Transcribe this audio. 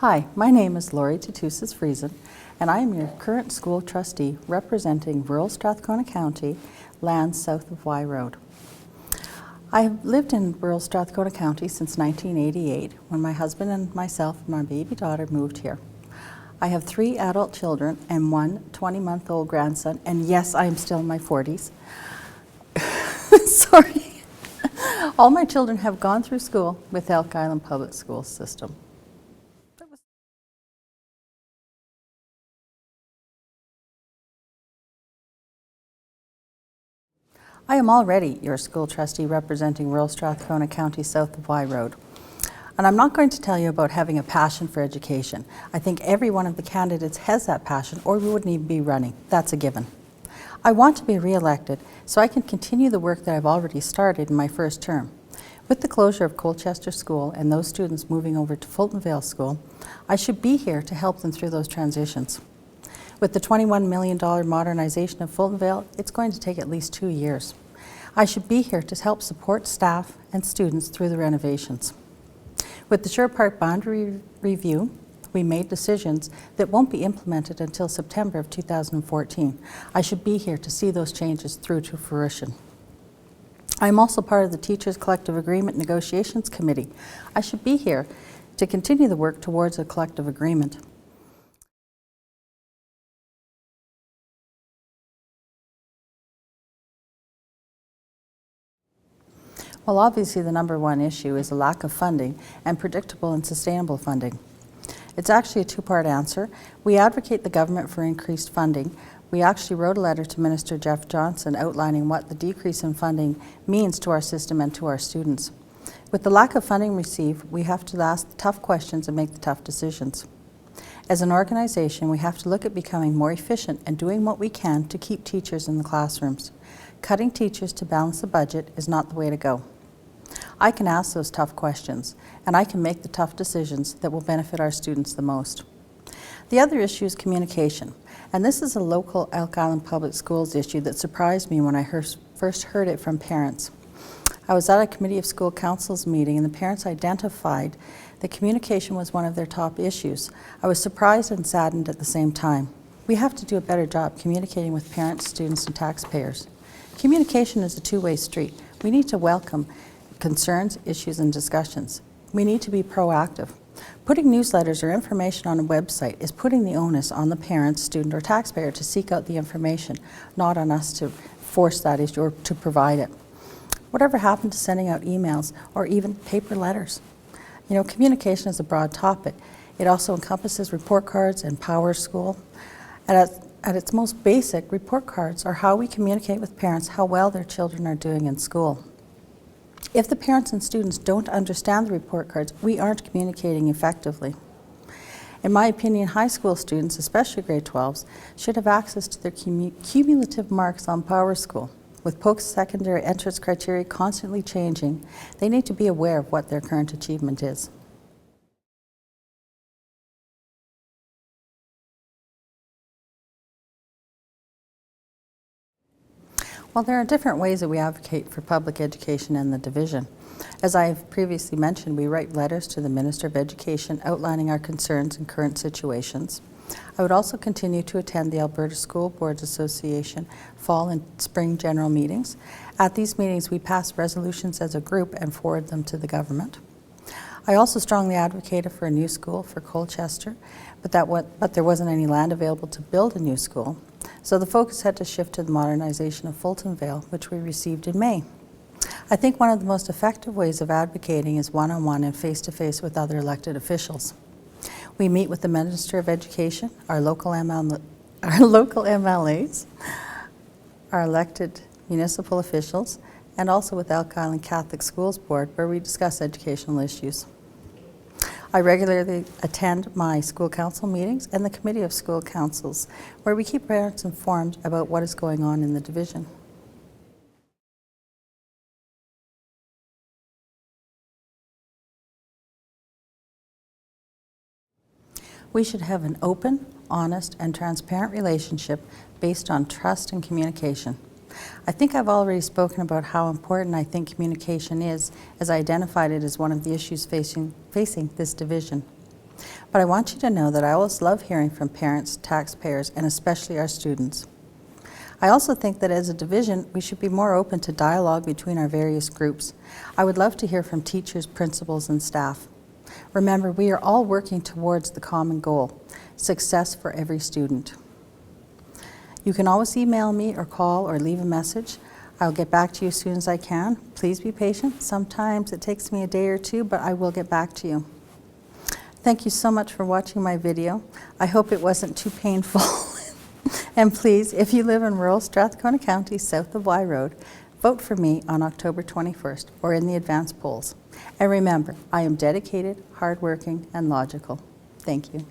Hi, my name is Tootoosis-Friesen, and I am your current school trustee representing rural Strathcona County, lands south of Y Road. I have lived in rural Strathcona County since 1988, when my husband and myself and my baby daughter moved here. I have 3 adult children and 1 20-month-old grandson, and yes, I am still in my 40s. Sorry. All my children have gone through school with Elk Island Public Schools system. I am already your school trustee representing rural Strathcona County south of Y Road. And I'm not going to tell you about having a passion for education. I think every one of the candidates has that passion, or we wouldn't even be running. That's a given. I want to be re-elected so I can continue the work that I've already started in my first term. With the closure of Colchester School and those students moving over to Fultonvale School, I should be here to help them through those transitions. With the $21 million modernization of Fultonvale, it's going to take at least 2 years. I should be here to help support staff and students through the renovations. With the Sure Park boundary review, we made decisions that won't be implemented until September of 2014. I should be here to see those changes through to fruition. I'm also part of the Teachers Collective Agreement Negotiations Committee. I should be here to continue the work towards a collective agreement. Well, obviously the number one issue is a lack of funding and predictable and sustainable funding. It's actually a 2-part answer. We advocate the government for increased funding. We actually wrote a letter to Minister Jeff Johnson outlining what the decrease in funding means to our system and to our students. With the lack of funding received, we have to ask the tough questions and make the tough decisions. As an organization, we have to look at becoming more efficient and doing what we can to keep teachers in the classrooms. Cutting teachers to balance the budget is not the way to go. I can ask those tough questions, and I can make the tough decisions that will benefit our students the most. The other issue is communication, and this is a local Elk Island Public Schools issue that surprised me when I first heard it from parents. I was at a Committee of School Councils meeting, and the parents identified that communication was one of their top issues. I was surprised and saddened at the same time. We have to do a better job communicating with parents, students, and taxpayers. Communication is a two-way street. We need to welcome concerns, issues, and discussions. We need to be proactive. Putting newsletters or information on a website is putting the onus on the parent, student, or taxpayer to seek out the information, not on us to force that issue or to provide it. Whatever happened to sending out emails or even paper letters? You know, communication is a broad topic. It also encompasses report cards and Power School. And at its most basic, report cards are how we communicate with parents how well their children are doing in school. If the parents and students don't understand the report cards, we aren't communicating effectively. In my opinion, high school students, especially grade 12s, should have access to their cumulative marks on Power School. With post-secondary entrance criteria constantly changing, they need to be aware of what their current achievement is. Well, there are different ways that we advocate for public education in the division. As I have previously mentioned, we write letters to the Minister of Education outlining our concerns and current situations. I would also continue to attend the Alberta School Boards Association fall and spring general meetings. At these meetings, we pass resolutions as a group and forward them to the government. I also strongly advocated for a new school for Colchester, but there wasn't any land available to build a new school. So the focus had to shift to the modernization of Fultonvale, which we received in May. I think one of the most effective ways of advocating is one-on-one and face-to-face with other elected officials. We meet with the Minister of Education, our local MLAs, our elected municipal officials, and also with Elk Island Catholic Schools Board, where we discuss educational issues. I regularly attend my school council meetings and the Committee of School Councils, where we keep parents informed about what is going on in the division. We should have an open, honest, and transparent relationship based on trust and communication. I think I've already spoken about how important I think communication is, as I identified it as one of the issues facing this division. But I want you to know that I always love hearing from parents, taxpayers, and especially our students. I also think that as a division, we should be more open to dialogue between our various groups. I would love to hear from teachers, principals, and staff. Remember, we are all working towards the common goal, success for every student. You can always email me or call or leave a message. I'll get back to you as soon as I can. Please be patient. Sometimes it takes me a day or two, but I will get back to you. Thank you so much for watching my video. I hope it wasn't too painful. And please, if you live in rural Strathcona County, south of Y Road, vote for me on October 21st or in the advance polls. And remember, I am dedicated, hardworking, and logical. Thank you.